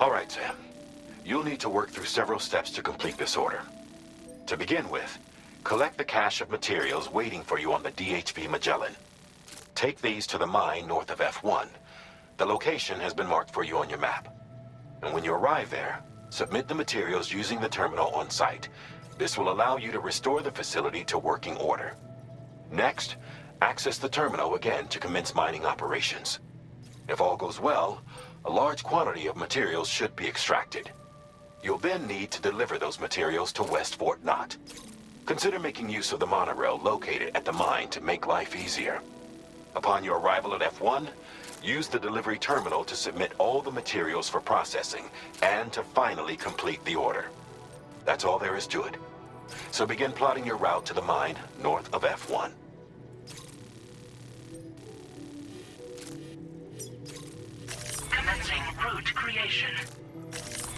All right, Sam. You'll need to work through several steps to complete this order. To begin with, collect the cache of materials waiting for you on the DHV Magellan. Take these to the mine north of F1. The location has been marked for you on your map. And when you arrive there, submit the materials using the terminal on site. This will allow you to restore the facility to working order. Next, access the terminal again to commence mining operations. If all goes well, a large quantity of materials should be extracted. You'll then need to deliver those materials to West Fort Knott. Consider making use of the monorail located at the mine to make life easier. Upon your arrival at F1, use the delivery terminal to submit all the materials for processing and to finally complete the order. That's all there is to it. So begin plotting your route to the mine north of F1. Commencing route creation.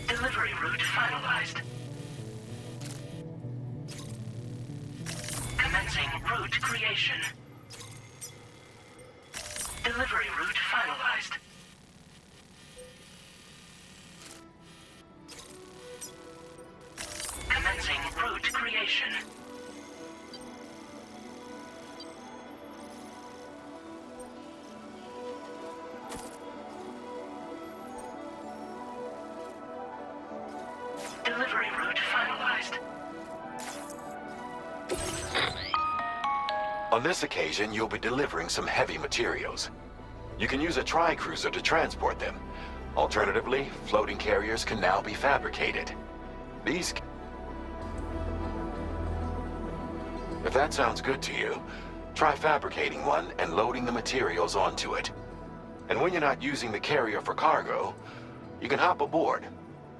Delivery route finalized. Commencing route creation. Delivery route finalized. Commencing route creation. Delivery route finalized. On this occasion, you'll be delivering some heavy materials. You can use a tri-cruiser to transport them. Alternatively, floating carriers can now be fabricated. These... If that sounds good to you, try fabricating one and loading the materials onto it. And when you're not using the carrier for cargo, you can hop aboard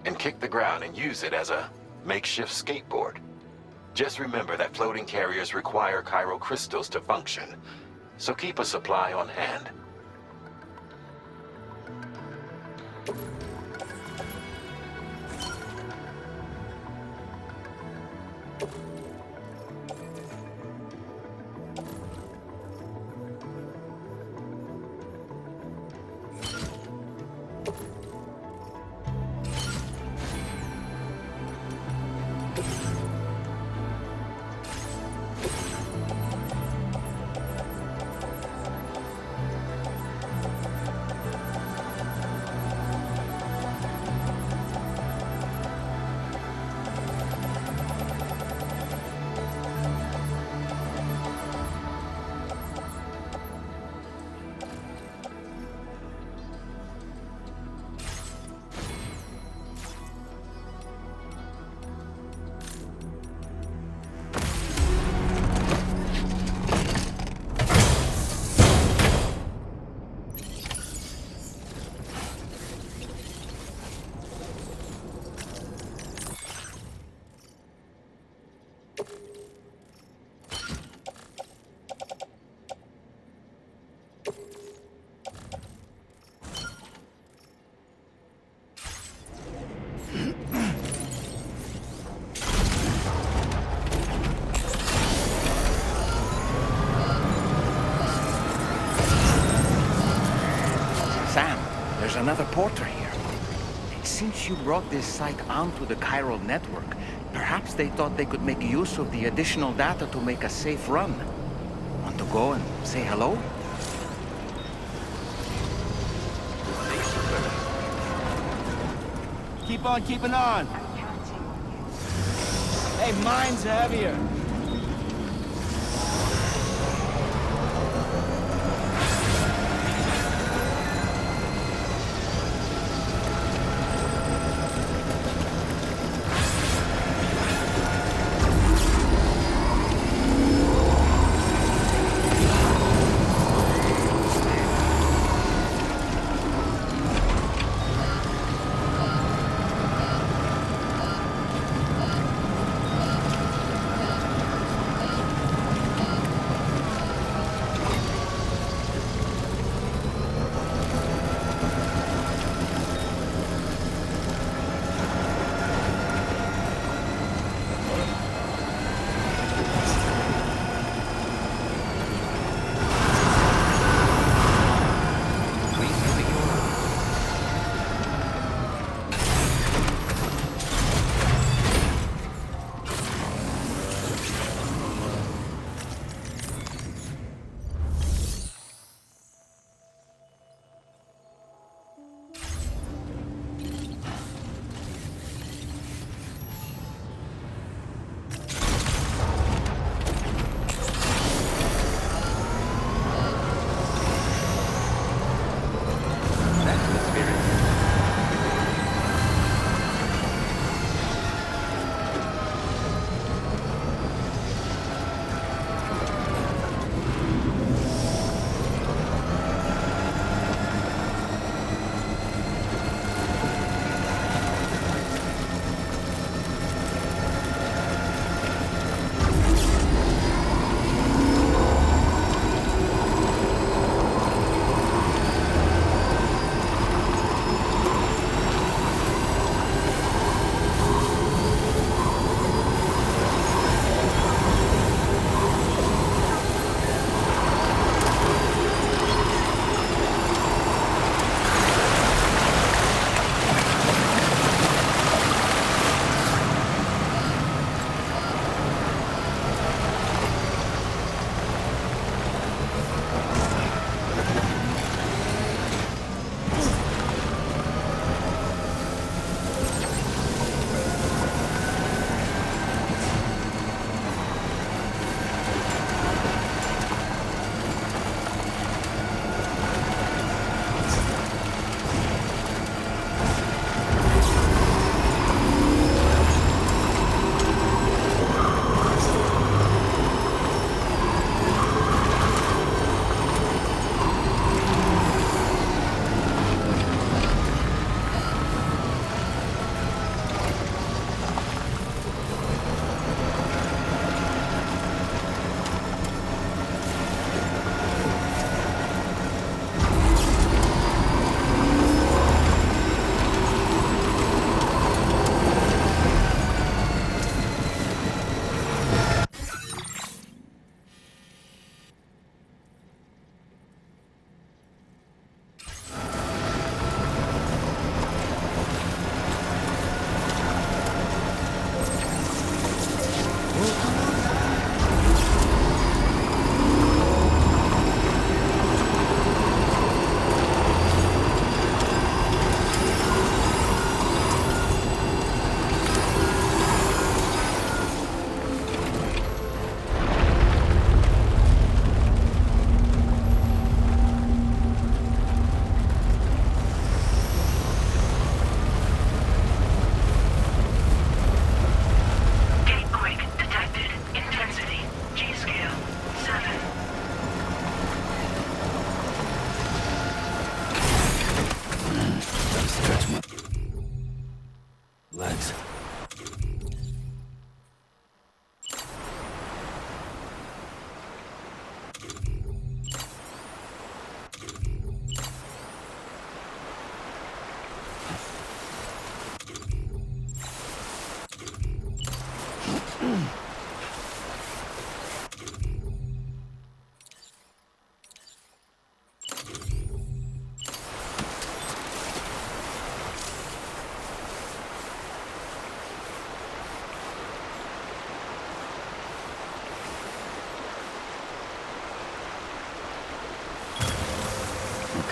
and kick the ground and use it as a makeshift skateboard. Just remember that floating carriers require chiral crystals to function, so keep a supply on hand. There's another porter here. Since you brought this site onto the chiral network, perhaps they thought they could make use of the additional data to make a safe run. Want to go and say hello? Keep on keeping on. Hey, mine's heavier.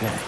Okay.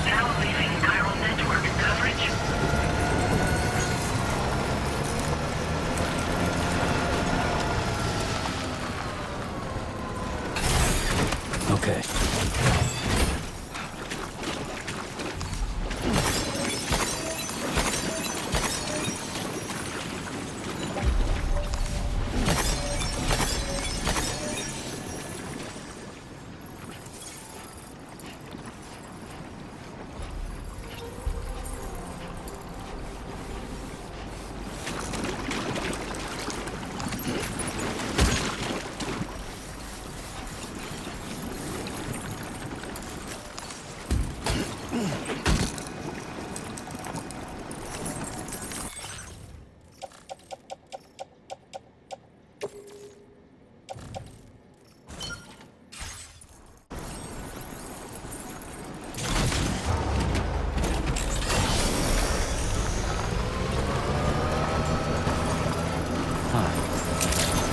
Now leaving chiral network coverage. Okay.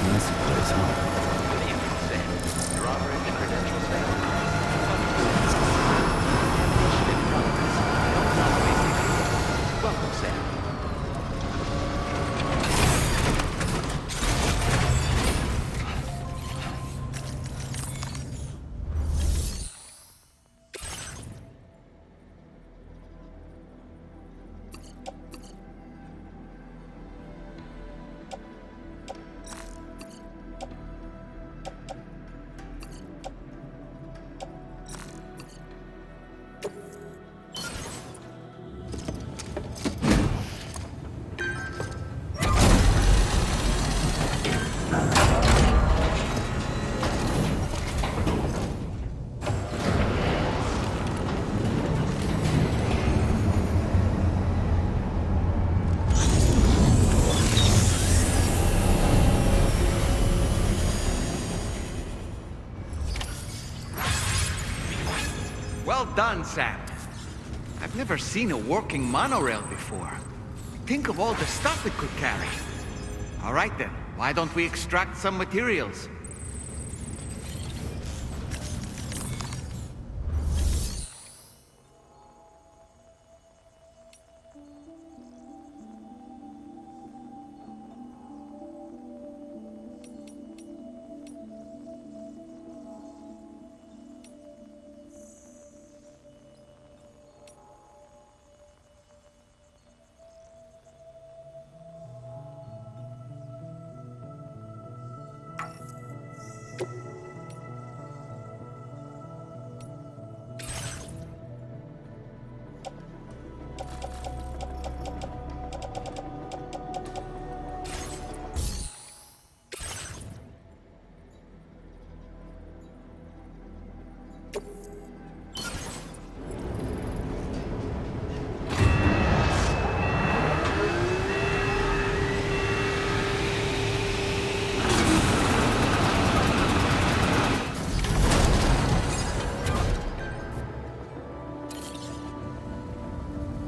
Nice place, huh? Good evening, Sam. Drawbridge credentials there. Initiative progress. Don't want to waste it. Welcome, Sam. Well done, Sam. I've never seen a working monorail before. Think of all the stuff it could carry. All right then, why don't we extract some materials?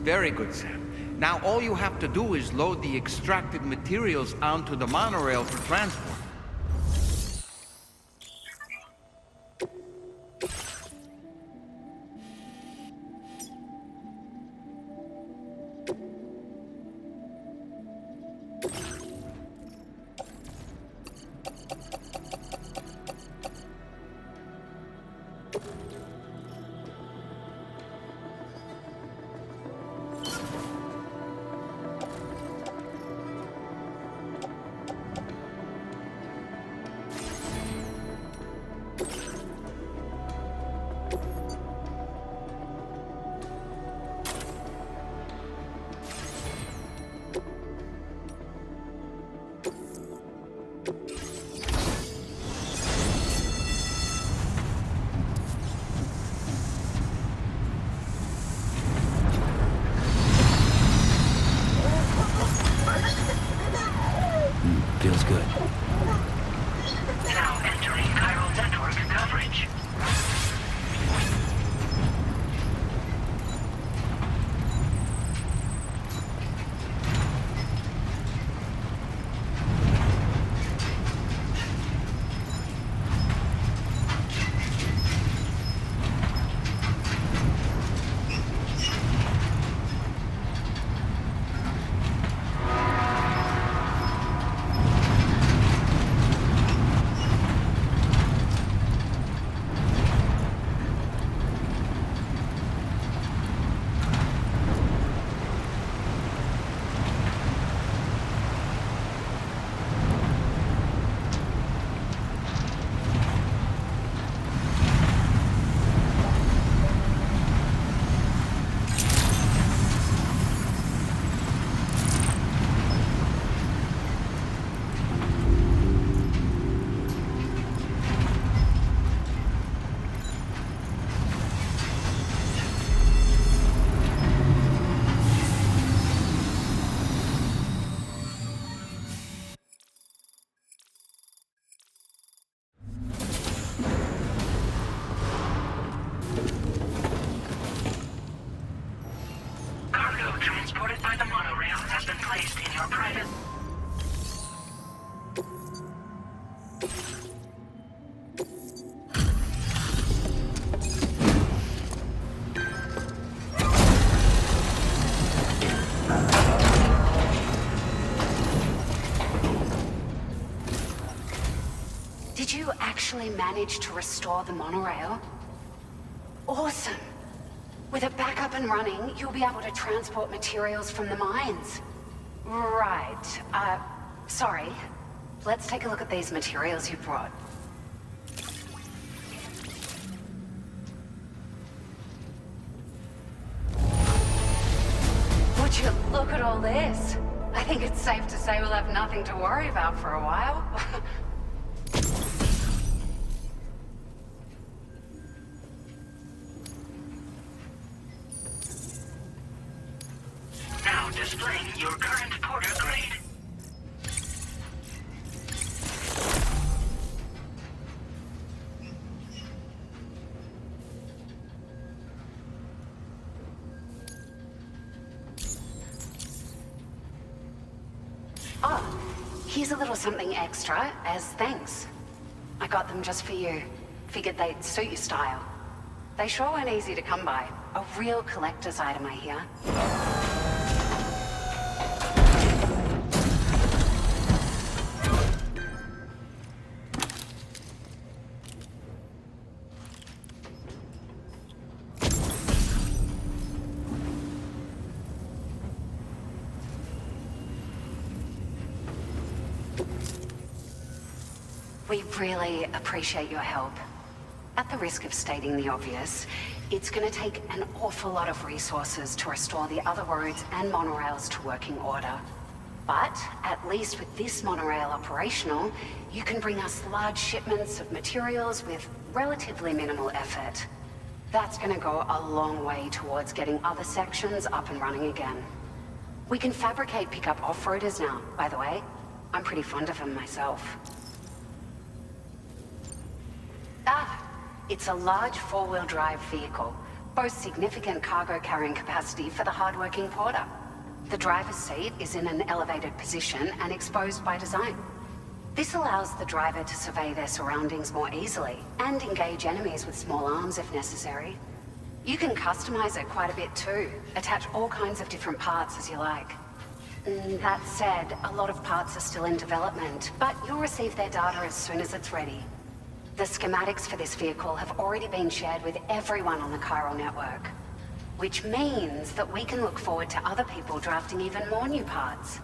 Very good, Sam. Now all you have to do is load the extracted materials onto the monorail for transport. actually managed to restore the monorail? Awesome! With it back up and running, you'll be able to transport materials from the mines. Right. Sorry. Let's take a look at these materials you brought. Would you look at all this? I think it's safe to say we'll have nothing to worry about for a while. Now displaying your current porter grade. Oh, here's a little something extra as thanks. I got them just for you. Figured they'd suit your style. They sure weren't easy to come by. A real collector's item, I hear. We really appreciate your help. At the risk of stating the obvious, it's gonna take an awful lot of resources to restore the other roads and monorails to working order. But, at least with this monorail operational, you can bring us large shipments of materials with relatively minimal effort. That's gonna go a long way towards getting other sections up and running again. We can fabricate pickup off-roaders now, by the way. I'm pretty fond of them myself. It's a large four-wheel drive vehicle, boasts significant cargo carrying capacity for the hard-working porter. The driver's seat is in an elevated position and exposed by design. This allows the driver to survey their surroundings more easily and engage enemies with small arms if necessary. You can customize it quite a bit too, attach all kinds of different parts as you like. That said, a lot of parts are still in development, but you'll receive their data as soon as it's ready. The schematics for this vehicle have already been shared with everyone on the Chiral network, which means that we can look forward to other people drafting even more new parts.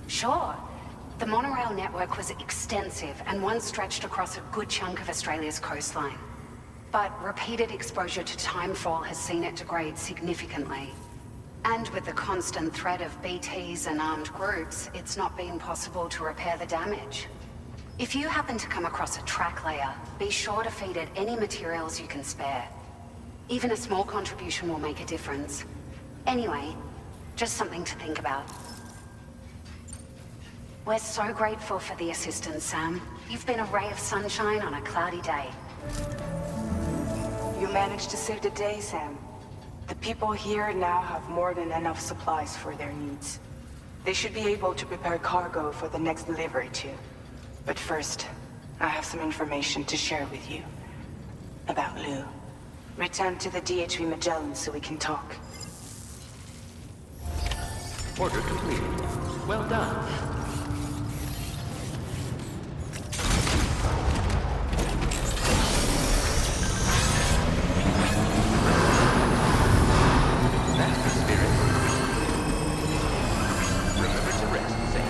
Sure, the monorail network was extensive and once stretched across a good chunk of Australia's coastline. But repeated exposure to timefall has seen it degrade significantly. And with the constant threat of BTs and armed groups, it's not been possible to repair the damage. If you happen to come across a track layer, be sure to feed it any materials you can spare. Even a small contribution will make a difference. Anyway, just something to think about. We're so grateful for the assistance, Sam. You've been a ray of sunshine on a cloudy day. You managed to save the day, Sam. The people here now have more than enough supplies for their needs. They should be able to prepare cargo for the next delivery too. But first, I have some information to share with you. About Lou. Return to the DHV Magellan so we can talk. Order completed. Well done. That's the spirit. Remember to rest, Sam.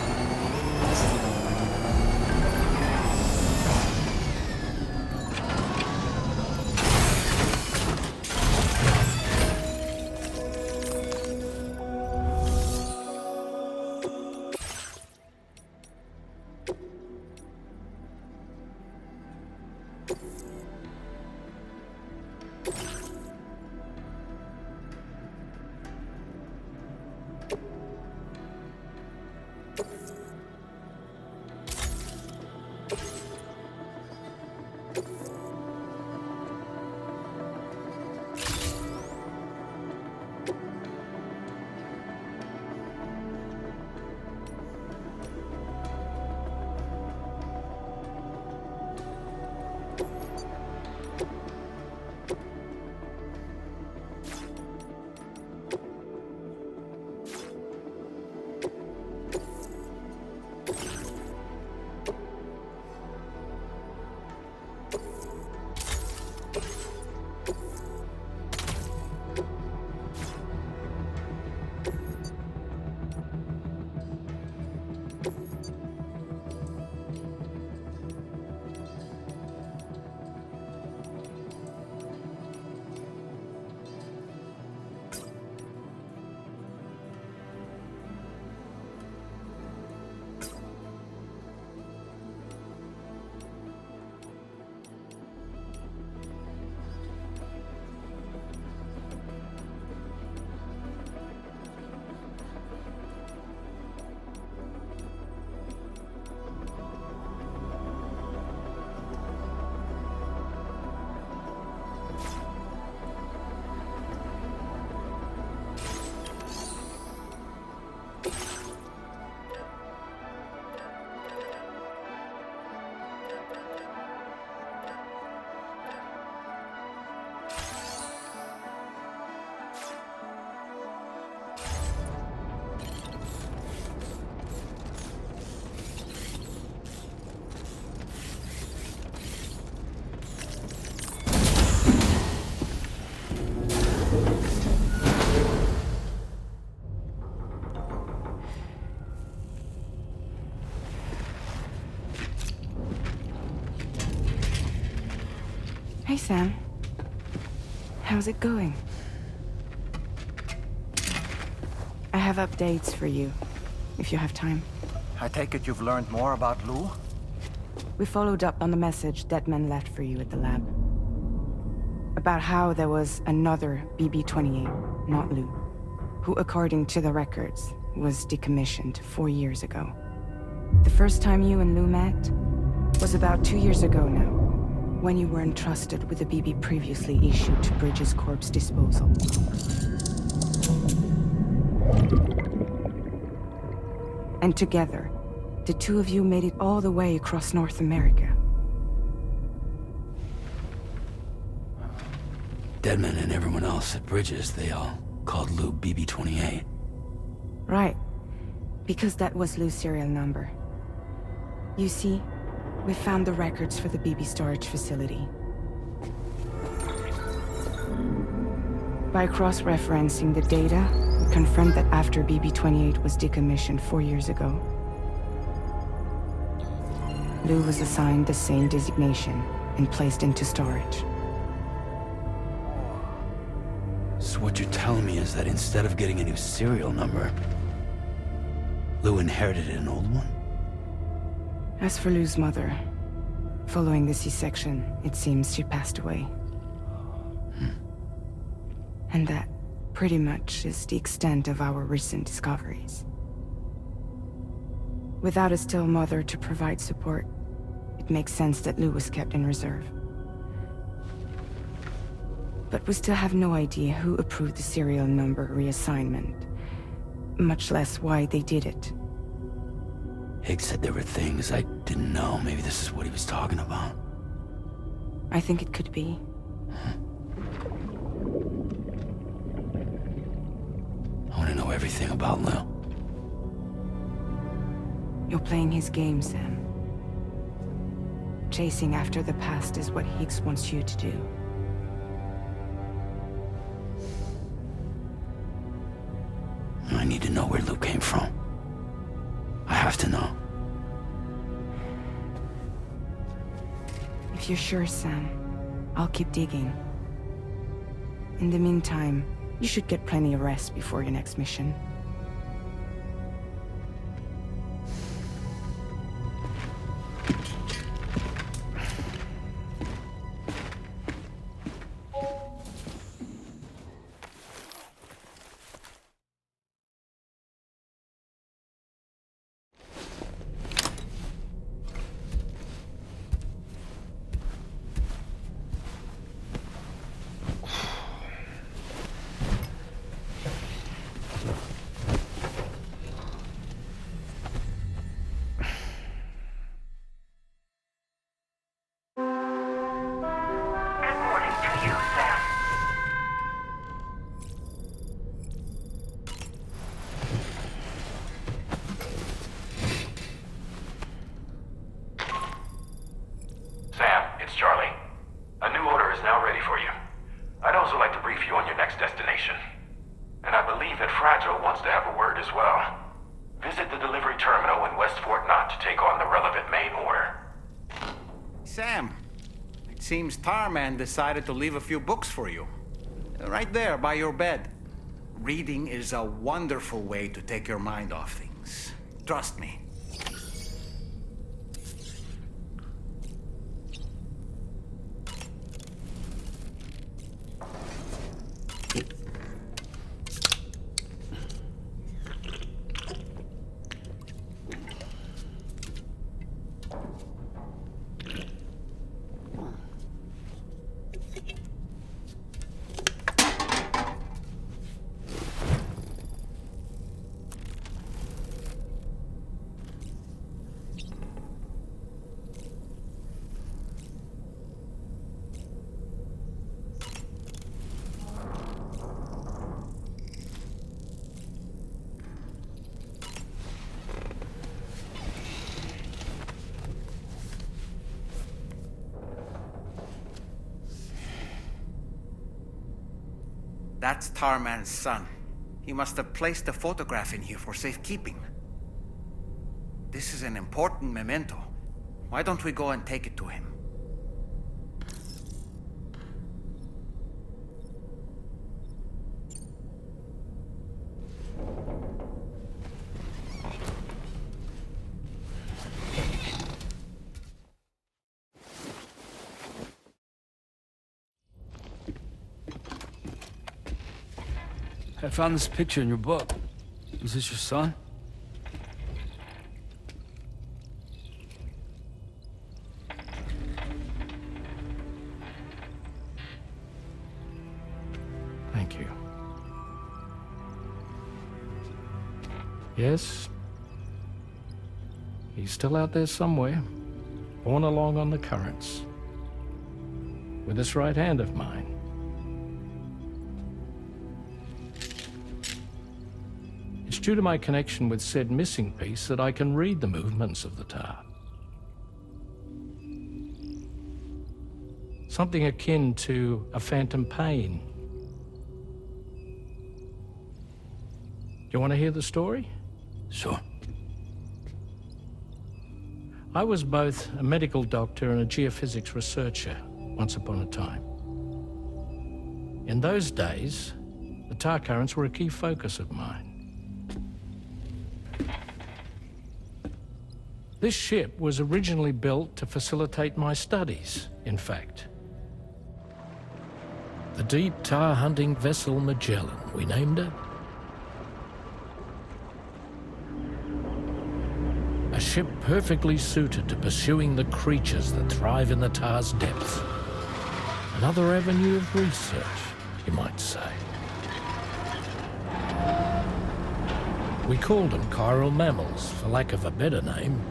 Hey, Sam. How's it going? I have updates for you, if you have time. I take it you've learned more about Lou? We followed up on the message Deadman left for you at the lab. About how there was another BB-28, not Lou, who, according to the records, was decommissioned 4 years ago. The first time you and Lou met was about 2 years ago now, when you were entrusted with a BB previously issued to Bridges Corp's disposal. And together, the two of you made it all the way across North America. Deadman and everyone else at Bridges, they all called Lou BB-28. Right. Because that was Lou's serial number. You see, we found the records for the BB storage facility. By cross-referencing the data, we confirmed that after BB-28 was decommissioned 4 years ago, Lou was assigned the same designation and placed into storage. So what you're telling me is that instead of getting a new serial number, Lou inherited an old one? As for Lou's mother, following the C-section, it seems she passed away. And that, pretty much, is the extent of our recent discoveries. Without a still mother to provide support, it makes sense that Lou was kept in reserve. But we still have no idea who approved the serial number reassignment, much less why they did it. Higgs said there were things I didn't know. Maybe this is what he was talking about. I think it could be. I want to know everything about Lou. You're playing his game, Sam. Chasing after the past is what Higgs wants you to do. I need to know where Lou came from. I have to know. If you're sure, Sam, I'll keep digging. In the meantime, you should get plenty of rest before your next mission. Good morning to you, Sam. Sam, it's Charlie. A new order is now ready for you. I'd also like to brief you on your next destination. And I believe that Fragile wants to have a word as well. Visit the delivery terminal in West Fort Knott to take on the relevant main order. Sam, it seems Tarman decided to leave a few books for you. Right there by your bed. Reading is a wonderful way to take your mind off things. Trust me. That's Tarman's son. He must have placed a photograph in here for safekeeping. This is an important memento. Why don't we go and take it to him? I found this picture in your book. Is this your son? Thank you. Yes. He's still out there somewhere, borne along on the currents, with this right hand of mine. It's due to my connection with said missing piece that I can read the movements of the tar. Something akin to a phantom pain. You want to hear the story? Sure. I was both a medical doctor and a geophysics researcher once upon a time. In those days, the tar currents were a key focus of mine. This ship was originally built to facilitate my studies, in fact. The deep tar hunting vessel Magellan, we named it. A ship perfectly suited to pursuing the creatures that thrive in the tar's depths. Another avenue of research, you might say. We called them chiral mammals, for lack of a better name.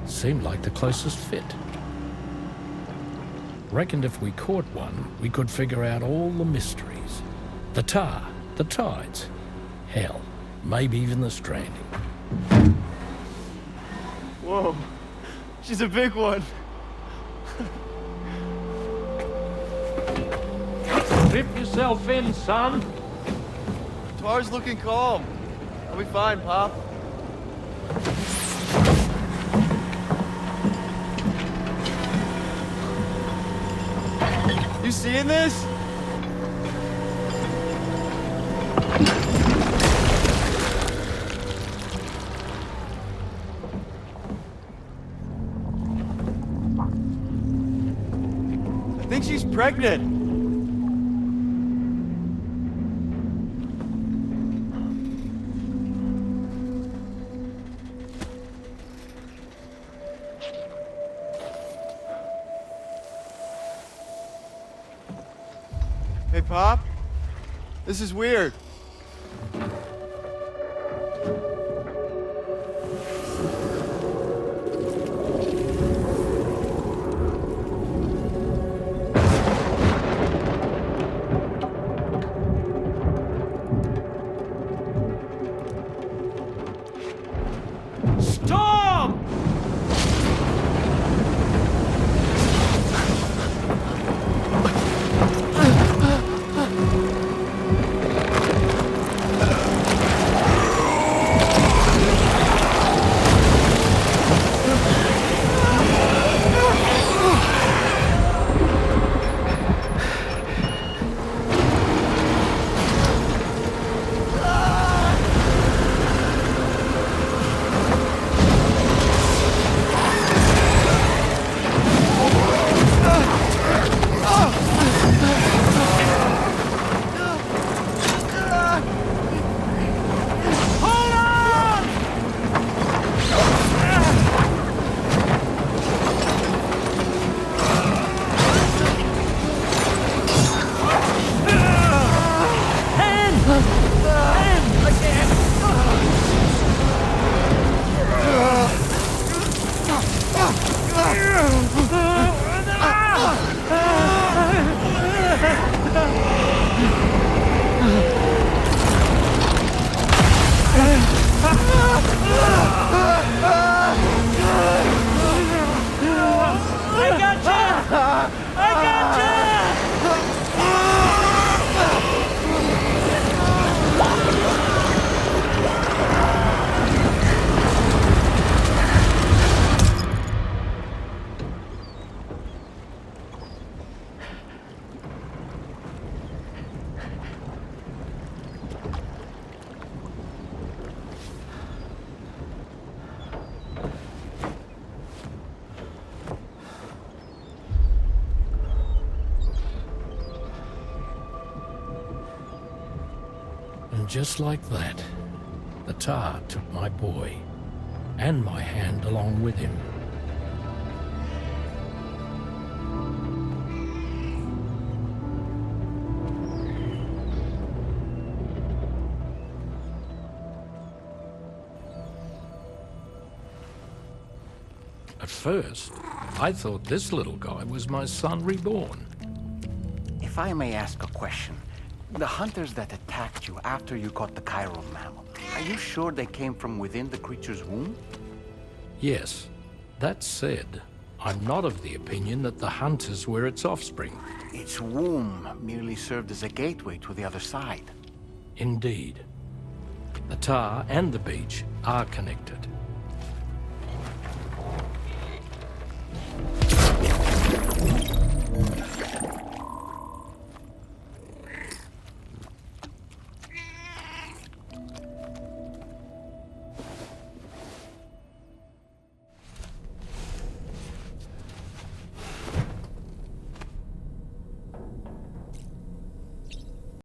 Seemed like the closest fit. Reckoned if we caught one, we could figure out all the mysteries. The tar, the tides, hell, maybe even the stranding. Whoa, she's a big one. Strip yourself in, son. Tar's looking calm. I'll be fine, Pop. You seeing this? I think she's pregnant. Hey, Pop. This is weird. Storm! And just like that, the tar took my boy, and my hand along with him. At first, I thought this little guy was my son reborn. If I may ask a question, the hunters that attacked you after you caught the chiral mammal, are you sure they came from within the creature's womb? Yes. That said, I'm not of the opinion that the hunters were its offspring. Its womb merely served as a gateway to the other side. Indeed. The tar and the beach are connected.